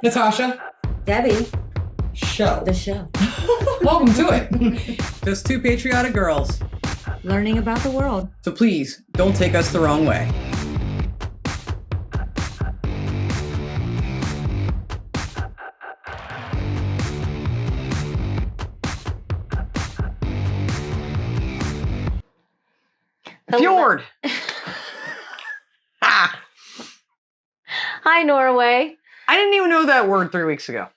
Natasha, Debbie, show. the show. Welcome to it. Just two patriotic girls. Learning about the world. So please, don't take us the wrong way. Fjord! Ah, Hi, Norway. I didn't even know that word 3 weeks ago.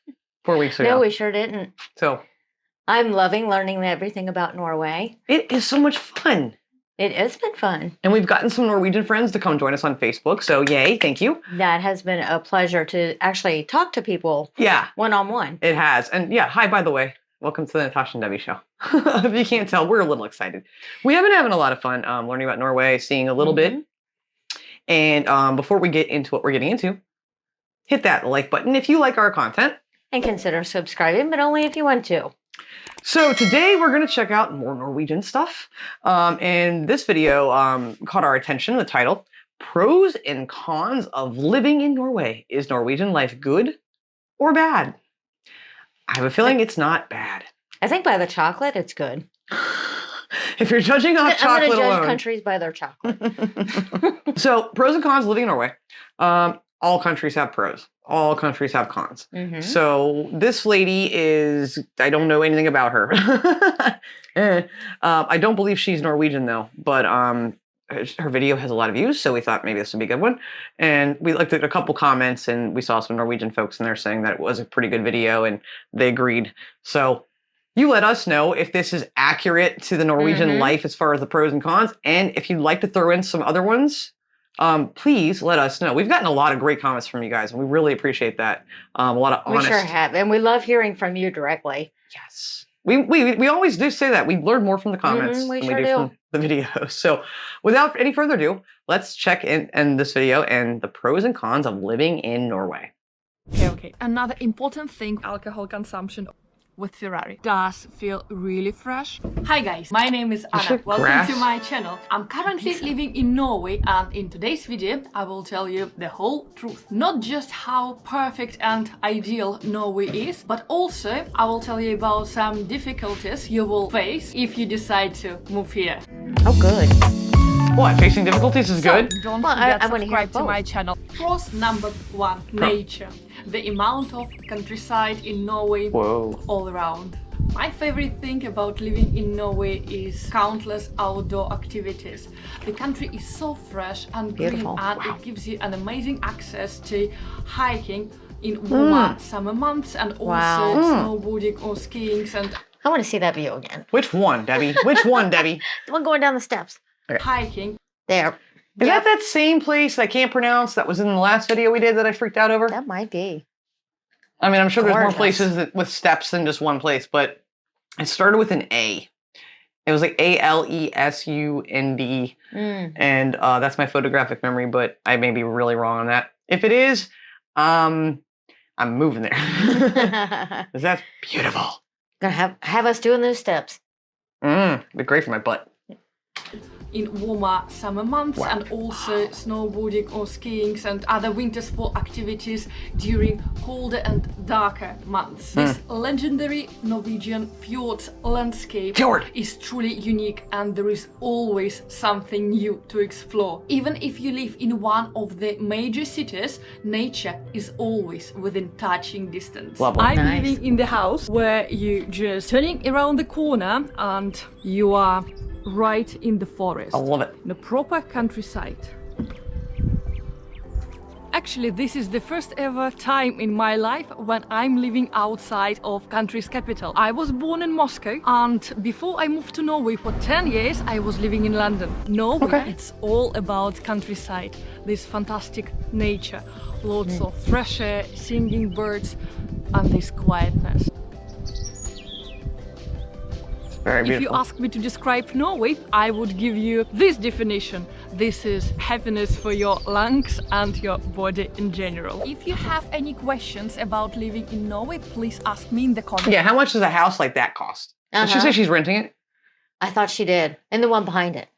4 weeks ago. No, we sure didn't. So, I'm loving learning everything about Norway. it is so much fun. It has been fun. And we've gotten some Norwegian friends to come join us on Facebook. So, yay, thank you. That has been a pleasure to actually talk to people Yeah, one-on-one. it has. And yeah, hi, by the way. Welcome to the Natasha and Debbie show. If you can't tell, we're a little excited. We have been having a lot of fun learning about Norway, seeing a little bit. And before we get into what we're getting into, hit that like button if you like our content. And consider subscribing, but only if you want to. So today we're going to check out more Norwegian stuff. And this video caught our attention, the title, Pros and Cons of Living in Norway. Is Norwegian life good or bad? I have a feeling it's not bad. I think by the chocolate, it's good. If you're judging off I'm chocolate going to judge alone. countries by their chocolate. So, pros and cons living in Norway. All countries have pros. All countries have cons. So this lady is, I don't know anything about her. I don't believe she's Norwegian though, but her video has a lot of views, so we thought maybe this would be a good one. And we looked at a couple comments and we saw some Norwegian folks in there saying that it was a pretty good video and they agreed. So you let us know if this is accurate to the Norwegian life as far as the pros and cons. And if you'd like to throw in some other ones, please let us know. We've gotten a lot of great comments from you guys, and we really appreciate that. A lot of honest. We sure have, and we love hearing from you directly. Yes, we always do say that. We learn more from the comments than we do from the videos. So, without any further ado, let's check in this video and the pros and cons of living in Norway. Okay. Another important thing: alcohol consumption with Ferrari does feel really fresh. Hi guys, my name is Anna. Welcome to my channel. I'm currently living in Norway, and in today's video I will tell you the whole truth. Not just how perfect and ideal Norway is, but also I will tell you about some difficulties you will face if you decide to move here. Oh, good. What, facing difficulties is good? Don't Well, forget I to wanna hear subscribe to both. my channel. Pros number one, nature. The amount of countryside in Norway all around. My favorite thing about living in Norway is countless outdoor activities. The country is so fresh and green, and it gives you an amazing access to hiking in warmer summer months, and also snowboarding or skiing. And I want to see that view again. Which one, Debbie? Which one, Debbie? The one going down the steps. hiking. There. Is that same place I can't pronounce that was in the last video we did that I freaked out over? That might be. I mean, I'm sure there's more Gorgeous. places with steps than just one place, but it started with an A. It was like Alesund, and that's my photographic memory, but I may be really wrong on that. If it is, I'm moving there. 'Cause that's beautiful. Gonna have us doing those steps. Be great for my butt. In warmer summer months, and also snowboarding or skiing and other winter sport activities during colder and darker months. This legendary Norwegian fjords landscape is truly unique, and there is always something new to explore. Even if you live in one of the major cities, nature is always within touching distance. Lovely. I'm living in the house where you just turning around the corner and you are right in the forest. I love it. The proper countryside. Actually, this is the first ever time in my life when I'm living outside of country's capital. I was born in Moscow, and before I moved to Norway for 10 years, I was living in London. Norway, it's all about countryside, this fantastic nature, lots of fresh air, singing birds, and this quietness. Very If beautiful. you ask me to describe Norway, I would give you this definition. This is happiness for your lungs and your body in general. If you have any questions about living in Norway, please ask me in the comments. Yeah, how much does a house like that cost? Did she say she's renting it? I thought she did. And the one behind it.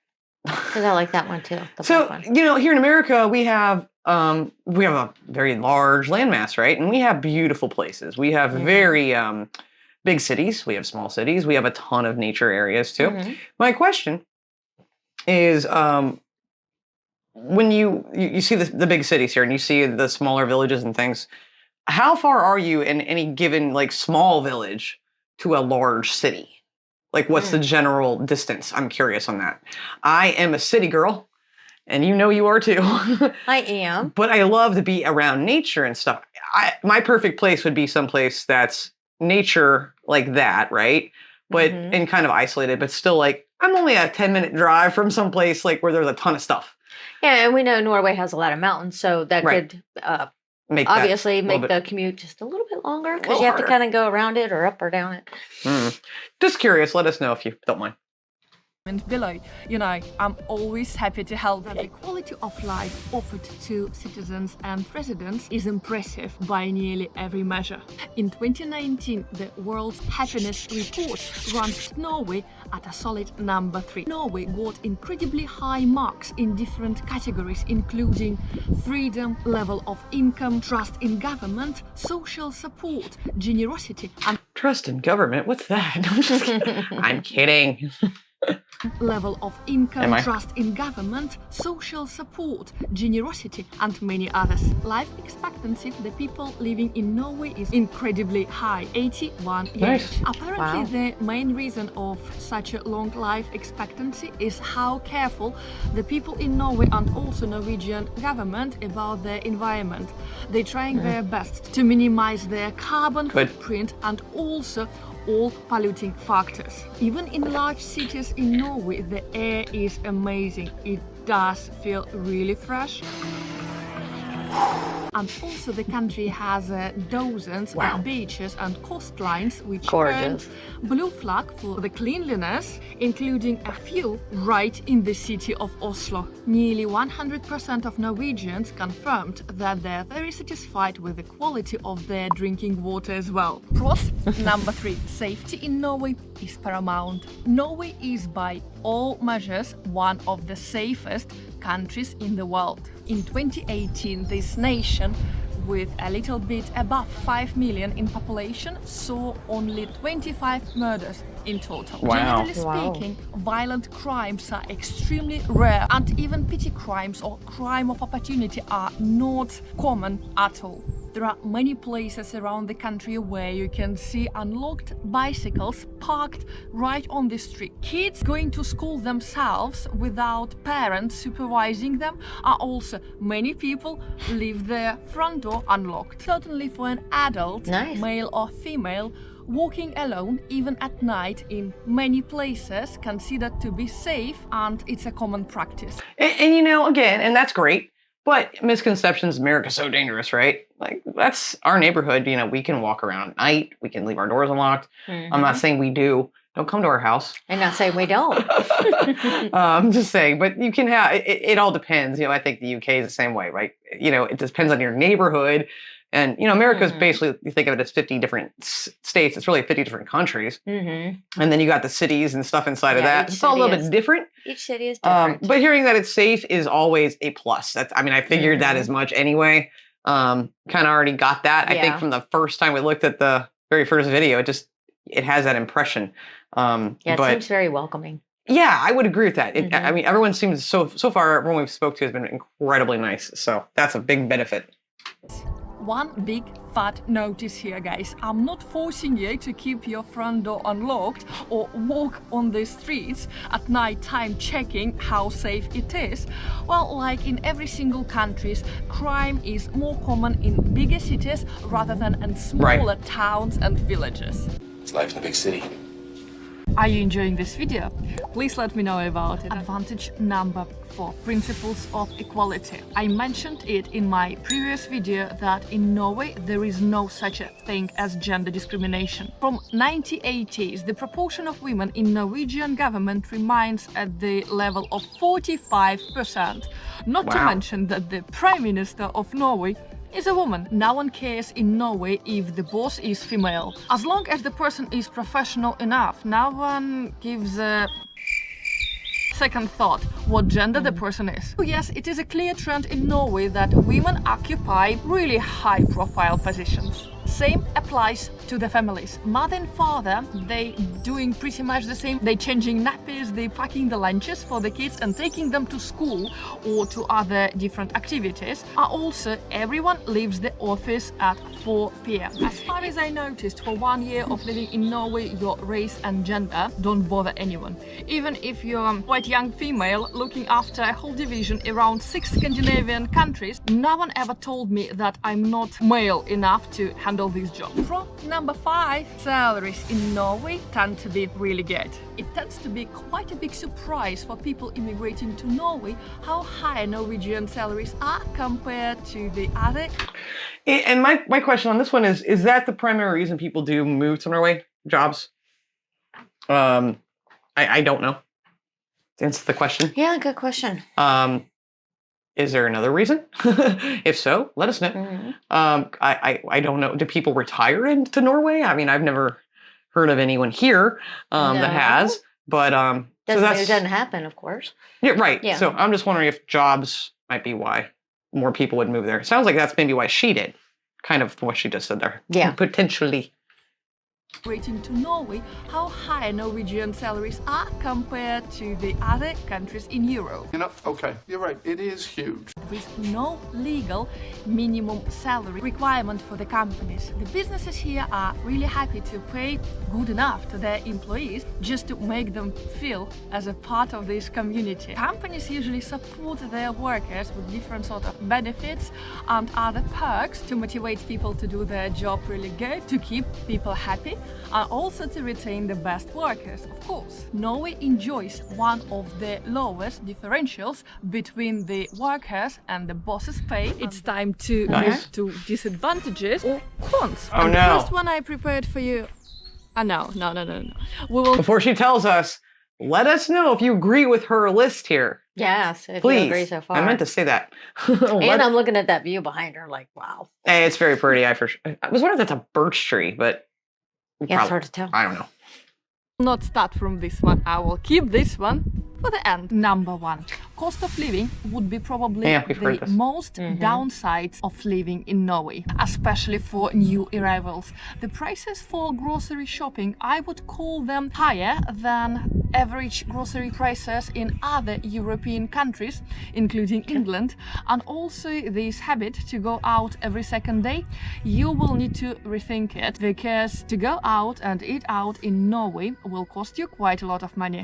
Because I like that one too. The So, black one. you know, here in America, we have we have a very large landmass, right? And we have beautiful places. We have very big cities. We have small cities. We have a ton of nature areas too. My question is, when you see the big cities here and you see the smaller villages and things, how far are you in any given like small village to a large city? Like, what's the general distance? I'm curious on that. I am a city girl, and you know you are too. I am. But I love to be around nature and stuff. My perfect place would be someplace that's nature like that, right? But and kind of isolated, but still like I'm only a 10-minute drive from someplace like where there's a ton of stuff. Yeah, and we know Norway has a lot of mountains, so that could obviously make the commute just a little bit longer because you have to kind of go around it or up or down it. Just curious, let us know if you don't mind. And below, you know, I'm always happy to help. The quality of life offered to citizens and residents is impressive by nearly every measure. In 2019, the World's Happiness Report ranked Norway at a solid number 3. Norway got incredibly high marks in different categories, including freedom, level of income, trust in government, social support, generosity, and trust in government? What's that? I'm just kidding. I'm kidding. Level of income, trust in government, social support, generosity, and many others. Life expectancy for the people living in Norway is incredibly high, 81 years. Nice. Apparently, the main reason of such a long life expectancy is how careful the people in Norway and also Norwegian government about their environment. They're trying their best to minimize their carbon footprint and also all polluting factors. Even in large cities in Norway, the air is amazing. It does feel really fresh. And also the country has dozens of beaches and coastlines which earned blue flag for the cleanliness, including a few right in the city of Oslo. Nearly 100% of Norwegians confirmed that they're very satisfied with the quality of their drinking water as well. Pros number 3. Safety in Norway is paramount. Norway is by all measures one of the safest countries in the world. In 2018, this nation, with a little bit above 5 million in population, saw only 25 murders in total. Generally speaking, violent crimes are extremely rare, and even petty crimes or crime of opportunity are not common at all. There are many places around the country where you can see unlocked bicycles parked right on the street. Kids going to school themselves without parents supervising them are also many people leave their front door unlocked. Certainly for an adult, male or female, walking alone, even at night, in many places considered to be safe, and it's a common practice. And you know, again, and that's great. But misconceptions, America's so dangerous, right? Like, that's our neighborhood. You know, we can walk around at night. We can leave our doors unlocked. I'm not saying we do. Don't come to our house. I'm not saying we don't. I'm just saying, but you can have, it all depends. You know, I think the UK is the same way, right? You know, it depends on your neighborhood. And, you know, America's basically, you think of it as 50 different states. It's really 50 different countries. And then you got the cities and stuff inside of that. It's all a little bit different. Each city is different. But hearing that it's safe is always a plus. That's, I mean, I figured that as much anyway. Kind of already got that. I think from the first time we looked at the very first video, it has that impression. It seems very welcoming. Yeah, I would agree with that. I mean, everyone seems so far, everyone we've spoke to has been incredibly nice. So that's a big benefit. One big fat notice here, guys. I'm not forcing you to keep your front door unlocked or walk on the streets at night time checking how safe it is. Well, like in every single country, crime is more common in bigger cities rather than in smaller towns and villages. It's life in a big city. Are you enjoying this video? Please let me know about it. Advantage number 4, principles of equality. I mentioned it in my previous video that in Norway there is no such a thing as gender discrimination. From 1980s, the proportion of women in Norwegian government remains at the level of 45%. Not to mention that the Prime Minister of Norway is a woman. No one cares in Norway if the boss is female. As long as the person is professional enough, no one gives a second thought what gender the person is. Oh, yes, it is a clear trend in Norway that women occupy really high-profile positions. Same applies to the families. Mother and father, they doing pretty much the same. They changing nappies, they packing the lunches for the kids and taking them to school or to other different activities. Also, everyone leaves the office at 4 p.m. As far as I noticed, for 1 year of living in Norway, your race and gender don't bother anyone. Even if you're a quite young female looking after a whole division around 6 Scandinavian countries, no one ever told me that I'm not male enough to handle this job. Pro number 5, salaries in Norway tend to be really good. It tends to be quite a big surprise for people immigrating to Norway how high Norwegian salaries are compared to the other. And my question on this one is that the primary reason people do move to Norway? Jobs? I don't know. To answer the question. Yeah, good question. Is there another reason? If so, let us know. Mm-hmm. I don't know. Do people retire into Norway? I mean, I've never heard of anyone here that has, but It doesn't happen, of course. Yeah, right. Yeah. So I'm just wondering if jobs might be why more people would move there. It sounds like that's maybe why she did, kind of what she just said there. Yeah. Potentially. Migrating to Norway, how high Norwegian salaries are compared to the other countries in Europe. You know, okay, you're right, it is huge. With no legal minimum salary requirement for the companies. The businesses here are really happy to pay good enough to their employees just to make them feel as a part of this community. Companies usually support their workers with different sort of benefits and other perks to motivate people to do their job really good, to keep people happy, and also to retain the best workers, of course. Norway enjoys one of the lowest differentials between the workers and the boss's pay. It's time to move to disadvantages or cons. Oh, and no. The first one I prepared for you. No. We will. Before she tells us, let us know if you agree with her list here. Yes, if Please. you agree so far. I meant to say that. And I'm looking at that view behind her like, wow. Hey, it's very pretty. I was wondering if that's a birch tree, but Yeah, it's hard to tell. I don't know. Not start from this one. I will keep this one for the end. Number 1. Cost of living would be probably the most downsides of living in Norway, especially for new arrivals. The prices for grocery shopping, I would call them higher than average grocery prices in other European countries, including England. And also this habit to go out every second day, you will need to rethink it, because to go out and eat out in Norway will cost you quite a lot of money.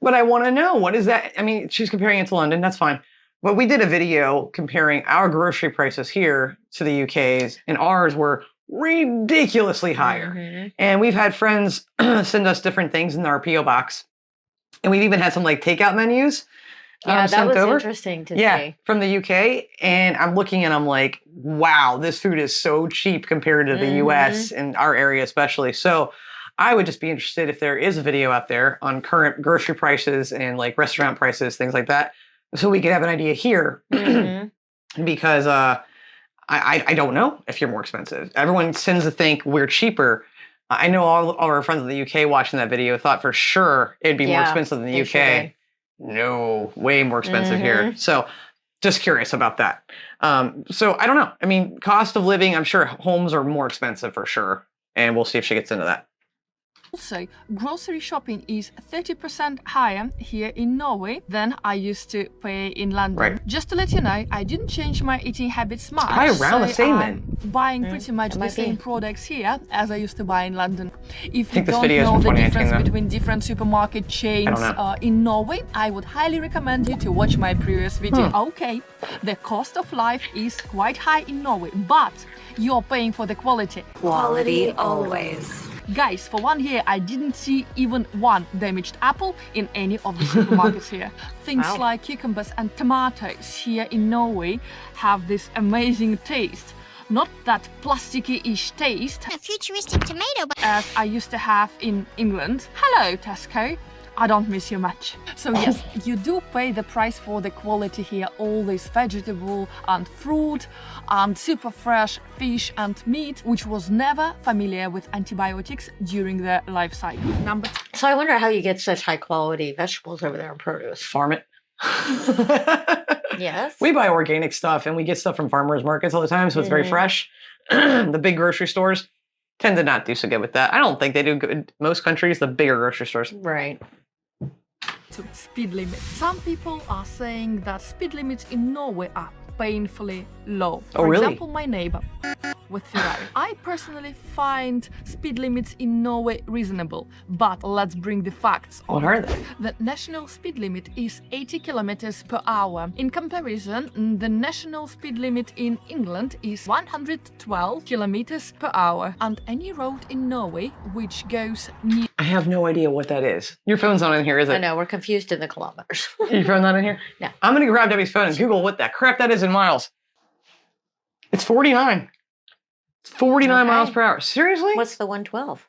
But I want to know, what is that? I mean, she's comparing it to London. That's fine. But we did a video comparing our grocery prices here to the UK's, and ours were ridiculously higher. And we've had friends send us different things in our P.O. box. And we've even had some like takeout menus. Yeah, that sent was over. interesting to see. From the UK. And I'm looking and I'm like, wow, this food is so cheap compared to the US and our area especially. So I would just be interested if there is a video out there on current grocery prices and like restaurant prices, things like that, so we could have an idea here. Because I don't know if you're more expensive. Everyone tends to think we're cheaper. I know all our friends in the UK watching that video thought for sure it'd be more expensive than the UK. No, way more expensive here. So just curious about that. So I don't know. I mean, cost of living, I'm sure homes are more expensive for sure. And we'll see if she gets into that. Also, grocery shopping is 30% higher here in Norway than I used to pay in London. Right. Just to let you know, I didn't change my eating habits much. Probably around the same I'm buying pretty much the same products here as I used to buy in London. If you don't know the difference between different supermarket chains in Norway, I would highly recommend you to watch my previous video. Okay, the cost of life is quite high in Norway, but you're paying for the quality. Quality always. Guys, for 1 year, I didn't see even one damaged apple in any of the supermarkets here. Things like cucumbers and tomatoes here in Norway have this amazing taste. Not that plasticky-ish taste A futuristic tomato. as I used to have in England. Hello, Tesco. I don't miss you much. So yes, you do pay the price for the quality here. All this vegetable and fruit and super fresh fish and meat, which was never familiar with antibiotics during their life cycle. Number So I wonder how you get such high quality vegetables over there in produce. Farm it. Yes. We buy organic stuff and we get stuff from farmers markets all the time, so it's very fresh. The big grocery stores tend to not do so good with that. I don't think they do good. Most countries, the bigger grocery stores. Right. to speed limit. Some people are saying that speed limits in Norway are painfully low. For example, my neighbor with Ferrari. I personally find speed limits in Norway reasonable, but let's bring the facts on. What are they? The national speed limit is 80 kilometers per hour. In comparison, the national speed limit in England is 112 kilometers per hour. And any road in Norway which goes near... I have no idea what that is. Your phone's not in here, is it? I know, we're confused in the kilometers. Your phone's not in here? No. I'm going to grab Debbie's phone and Google what that crap that is in miles. It's 49. It's 49 miles per hour. Seriously? What's the 112?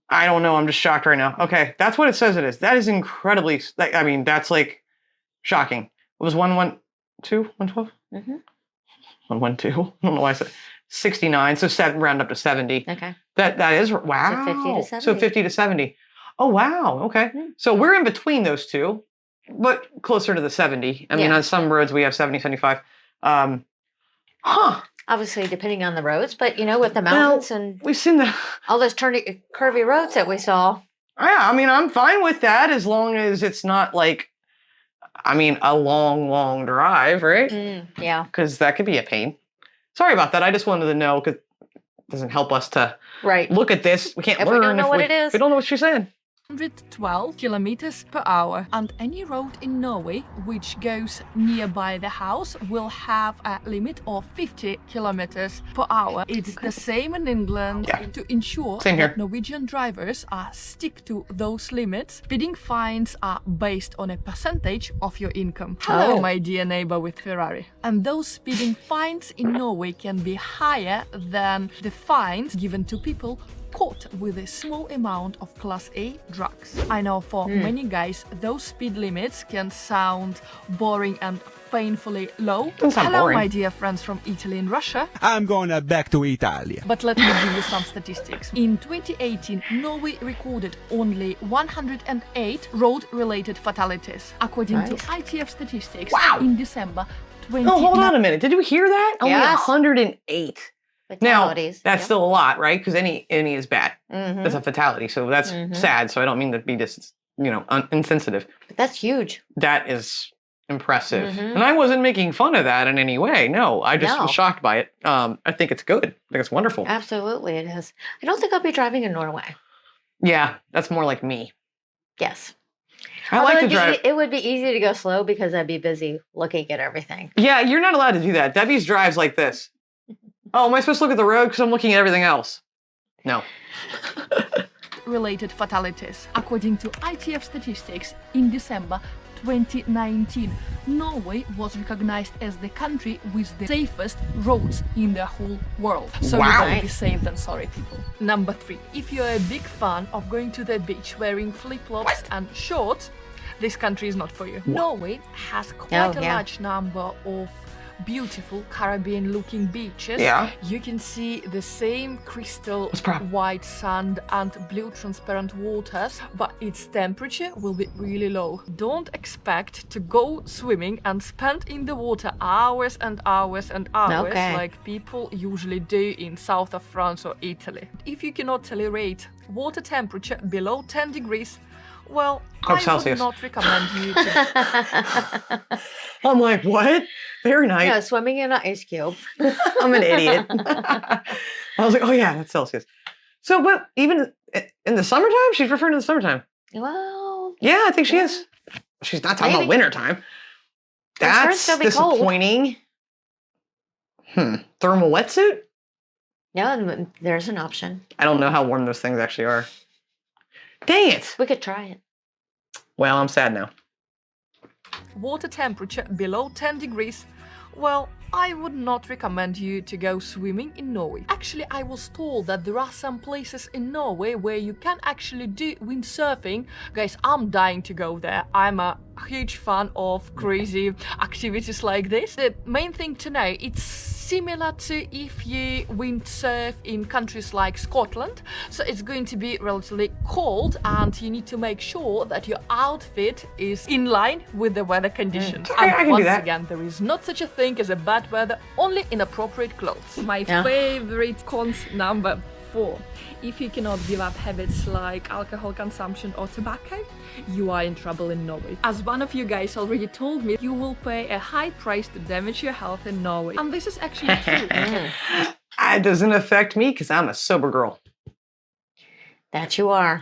I don't know. I'm just shocked right now. Okay, that's what it says it is. That is incredibly, I mean, that's like shocking. It was 112? 112? Mm-hmm. 112. I don't know why I said 69. So round up to 70. Okay. That is, wow. So 50 to 70. So 50 to 70. Oh, wow. Okay. So we're in between those two, but closer to the 70. I mean, on some roads we have 70, 75. Obviously, depending on the roads, but you know, with the mountains and we've seen that. all those curvy roads that we saw. Yeah, I mean, I'm fine with that as long as it's not like, I mean, a long, long drive, right? Yeah. Because that could be a pain. Sorry about that. I just wanted to know because it doesn't help us to look at this. We can't if learn we don't know what it is. We don't know what she's saying. 112 kilometers per hour, and any road in Norway which goes nearby the house will have a limit of 50 kilometers per hour. It's the same in England. To ensure that Norwegian drivers stick to those limits, speeding fines are based on a percentage of your income. Hello, my dear neighbor with Ferrari. And those speeding fines in Norway can be higher than the fines given to people caught with a small amount of Class A drugs. I know for many guys, those speed limits can sound boring and painfully low. Hello, my dear friends from Italy and Russia. I'm going back to Italy. But let me give you some statistics. In 2018, Norway recorded only 108 road-related fatalities. According to ITF statistics, in December 2019... Oh, hold on a minute. Did you hear that? Only 108. Now, that's still a lot, right? Because any is bad. That's a fatality. So that's sad. So I don't mean to be just, insensitive. But that's huge. That is impressive. And I wasn't making fun of that in any way. No, I just was shocked by it. I think it's good. I think it's wonderful. Absolutely, it is. I don't think I'll be driving in Norway. Yeah, that's more like me. Yes. I like to drive. It would be easy to go slow because I'd be busy looking at everything. Yeah, you're not allowed to do that. Debbie's drives like this. Oh, am I supposed to look at the road because I'm looking at everything else? No. Related fatalities. According to ITF statistics, in December 2019, Norway was recognized as the country with the safest roads in the whole world. So you better be safe than sorry, people. Number 3. If you're a big fan of going to the beach wearing flip-flops and shorts, this country is not for you. Norway has quite a large number of beautiful Caribbean-looking beaches. You can see the same crystal white sand and blue transparent waters, but its temperature will be really low. Don't expect to go swimming and spend in the water hours and hours and hours like people usually do in south of France or Italy. If you cannot tolerate water temperature below 10 degrees, well, I would not recommend you to. I'm like, what? Very nice. Yeah, swimming in an ice cube. I'm an idiot. I was like, oh yeah, that's Celsius. So, but even in the summertime, she's referring to the summertime. Well, yeah, I think she is. She's not talking about wintertime. That's disappointing. Thermal wetsuit? Yeah, there's an option. I don't know how warm those things actually are. Dang it! We could try it. Well, I'm sad now. Water temperature below 10 degrees, Well, I would not recommend you to go swimming in Norway. Actually, I was told that there are some places in Norway where you can actually do windsurfing. Guys, I'm dying to go there. I'm a huge fan of crazy activities like this. The main thing to know, it's similar to if you windsurf in countries like Scotland. So it's going to be relatively cold and you need to make sure that your outfit is in line with the weather conditions. Okay, I can once do that. again, there is not such a thing as a bad weather, only inappropriate clothes. My favorite cons number 4. If you cannot give up habits like alcohol consumption or tobacco, you are in trouble in Norway. As one of you guys already told me, you will pay a high price to damage your health in Norway. And this is actually true. It doesn't affect me because I'm a sober girl. That you are.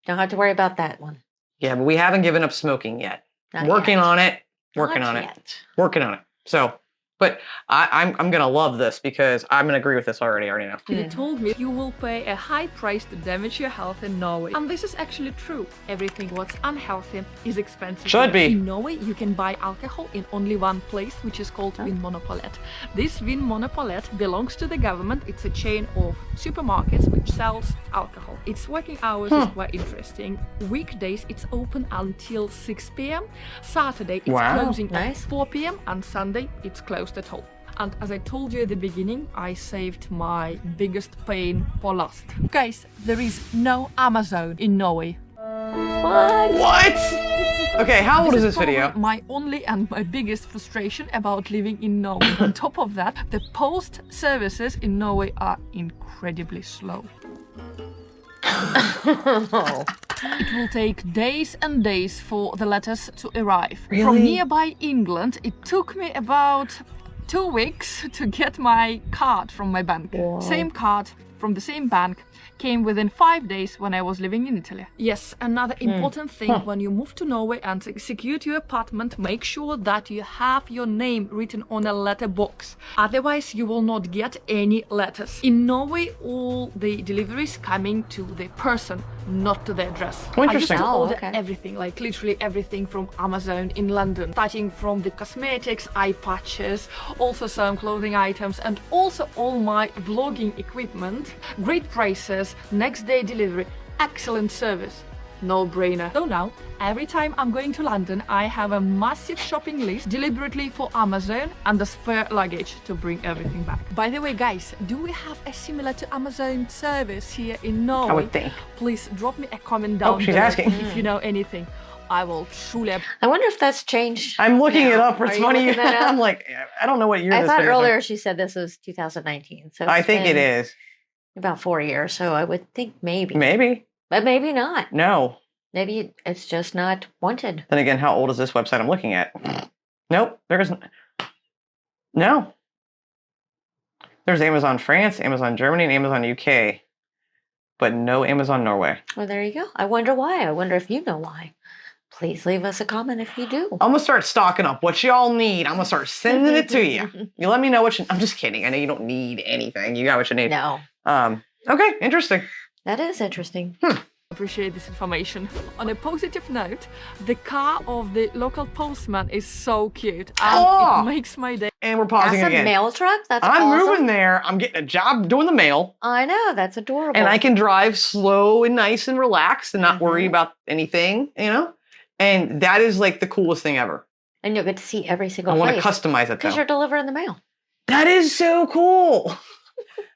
Don't have to worry about that one. Yeah, but we haven't given up smoking yet. Not Working yet. on it. Not yet. Working on it. So, but I'm gonna love this because I'm gonna agree with this already. I already know. You told me you will pay a high price to damage your health in Norway. And this is actually true. Everything what's unhealthy is expensive. Should be. In Norway, you can buy alcohol in only one place, which is called Vinmonopolet. This Vinmonopolet belongs to the government. It's a chain of supermarkets which sells alcohol. Its working hours is quite interesting. Weekdays, it's open until 6 p.m. Saturday, it's closing at 4 p.m. and Sunday, it's closed at all. And as I told you at the beginning, I saved my biggest pain for last. Guys, there is no Amazon in Norway. What? Okay, how old is this video? My only and my biggest frustration about living in Norway. On top of that, the post services in Norway are incredibly slow. It will take days and days for the letters to arrive. Really? From nearby England, it took me about 2 weeks to get my card from my bank. Wow. Same card from the same bank came within 5 days when I was living in Italy. Yes, another important thing when you move to Norway and execute your apartment, make sure that you have your name written on a letter box. Otherwise, you will not get any letters. In Norway, all the deliveries coming to the person, not to the address. Oh, I used interesting. to order okay. everything, like literally everything from Amazon in London, starting from the cosmetics, eye patches, also some clothing items, and also all my vlogging equipment. Great prices, next day delivery, excellent service. No brainer. So now, every time I'm going to London, I have a massive shopping list deliberately for Amazon and the spare luggage to bring everything back. By the way, guys, do we have a similar to Amazon service here in Norway? I would think. Please drop me a comment down she's below asking. if you know anything. I will truly. I wonder if that's changed. I'm looking it up. It's Are you funny. looking that up? I'm like, I don't know what year I this thought video is. earlier she said this was 2019. So I it's think it been is. about 4 years. So I would think maybe. Maybe. But maybe not. No. Maybe it's just not wanted. Then again, how old is this website I'm looking at? Nope, there isn't. No. There's Amazon France, Amazon Germany, and Amazon UK. But no Amazon Norway. Well, there you go. I wonder why. I wonder if you know why. Please leave us a comment if you do. I'm going to start stocking up what y'all need. I'm going to start sending it to you. You let me know what you... I'm just kidding. I know you don't need anything. You got what you need. No. Okay, interesting. That is interesting. Appreciate this information. On a positive note, the car of the local postman is so cute and it makes my day. And we're pausing That's again. a mail truck? That's I'm awesome. moving there. I'm getting a job doing the mail. I know. That's adorable. And I can drive slow and nice and relaxed and not worry about anything, you know? And that is like the coolest thing ever. And you'll get to see every single I want to place. customize it Because though. you're delivering the mail. That is so cool.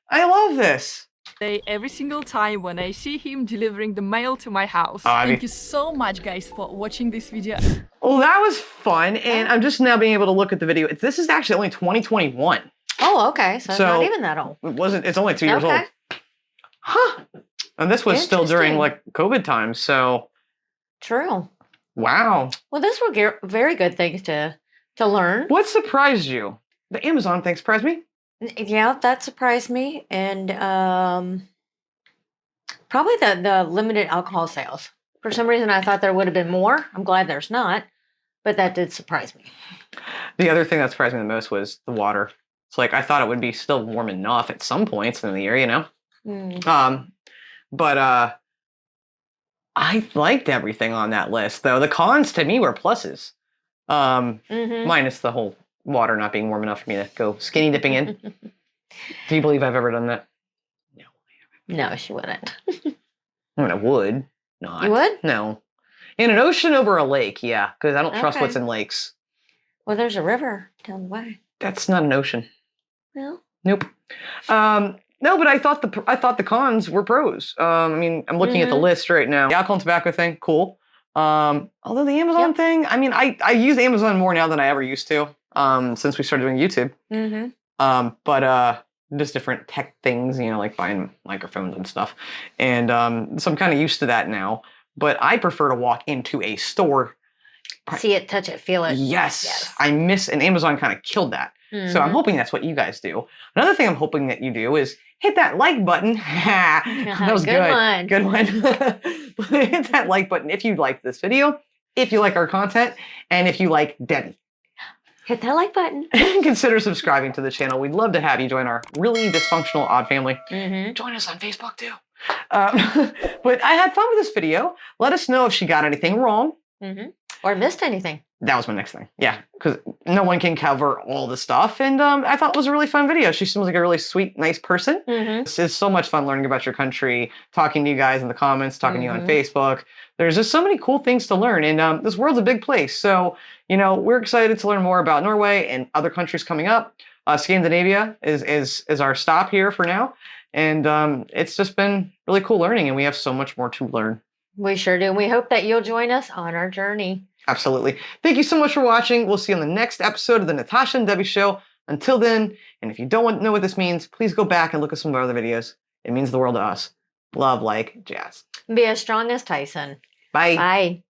I love this. Every single time when I see him delivering the mail to my house. Oh, Thank you so much, guys, for watching this video. Well, that was fun. And I'm just now being able to look at the video. This is actually only 2021. Oh, okay. So it's not even that old. It's only 2 years old. Huh. And this was still during Interesting. like COVID times. So, True. wow. Well, those were very good things to learn. What surprised you? The Amazon thing surprised me. Yeah, that surprised me. And probably the limited alcohol sales. For some reason, I thought there would have been more. I'm glad there's not. But that did surprise me. The other thing that surprised me the most was the water. It's like I thought it would be still warm enough at some points in the year, you know? But I liked everything on that list, though. The cons to me were pluses. Minus the whole water not being warm enough for me to go skinny dipping in. Do you believe I've ever done that? No, she wouldn't. I mean, I would not. You would? No. In an ocean over a lake, yeah, because I don't trust Okay. what's in lakes. Well, there's a river down the way. That's not an ocean. Well, Nope. No, but I thought the cons were pros. I mean, I'm looking at the list right now. The alcohol and tobacco thing, cool. Although the Amazon thing, I mean, I use Amazon more now than I ever used to. Since we started doing YouTube. But just different tech things, you know, like buying microphones and stuff. And so I'm kind of used to that now. But I prefer to walk into a store. see it, touch it, feel it. Yes. I miss, and Amazon kind of killed that. So I'm hoping that's what you guys do. Another thing I'm hoping that you do is hit that like button. That was good. One. Good one. Hit that like button if you like this video, if you like our content, and if you like Debbie. Hit that like button. Consider subscribing to the channel. We'd love to have you join our really dysfunctional odd family. Join us on Facebook too. But I had fun with this video. Let us know if she got anything wrong. Or missed anything. That was my next thing. Yeah, because no one can cover all the stuff. And I thought it was a really fun video. She seems like a really sweet, nice person. It's so much fun learning about your country, talking to you guys in the comments, talking to you on Facebook. There's just so many cool things to learn. And this world's a big place. So, you know, we're excited to learn more about Norway and other countries coming up. Scandinavia is our stop here for now. And it's just been really cool learning. And we have so much more to learn. We sure do. And we hope that you'll join us on our journey. Absolutely. Thank you so much for watching. We'll see you on the next episode of the Natasha and Debbie Show. Until then, and if you don't know what this means, please go back and look at some of our other videos. It means the world to us. Love, like, jazz. Be as strong as Tyson. Bye. Bye.